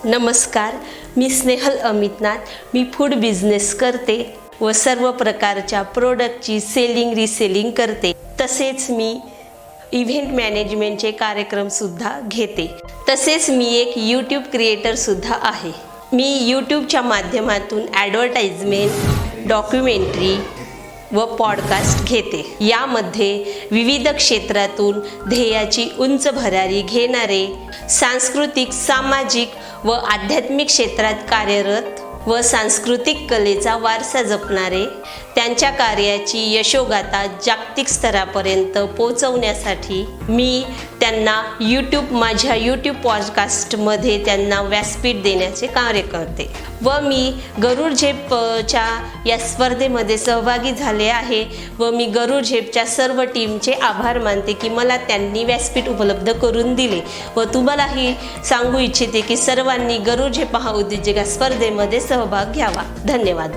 नमस्कार, मी स्नेहल अमितनाथ. मी food business करते व सर्व प्रकारच्या प्रोडक्टची सेलिंग रिसेलिंग करते. तसेच मी इव्हेंट मॅनेजमेंटचे कार्यक्रमसुद्धा घेते. तसेच मी एक यूट्यूब क्रिएटरसुद्धा आहे. मी यूट्यूबच्या माध्यमातून ॲडव्हर्टाइजमेंट, डॉक्युमेंटरी व पॉडकास्ट घेते. यामध्ये विविध क्षेत्रातून ध्येयाची उंच भरारी घेणारे, सांस्कृतिक, सामाजिक व आध्यात्मिक क्षेत्रात कार्यरत व सांस्कृतिक कलेचा वारसा जपणारे, त्यांच्या कार्याची यशोगाथा जागतिक स्तरापर्यंत पोहोचवण्यासाठी मी त्यांना माझ्या यूट्यूब पॉडकास्टमध्ये त्यांना व्यासपीठ देण्याचे कार्य करते. व मी गरुड झेपच्या या स्पर्धेमध्ये सहभागी झाले आहे व मी गरुड झेपच्या सर्व टीमचे आभार मानते की मला त्यांनी व्यासपीठ उपलब्ध करून दिले. व तुम्हालाही सांगू इच्छिते की सर्वांनी गरुड झेप महाउद्योजक स्पर्धेमध्ये सहभाग घ्यावा. धन्यवाद.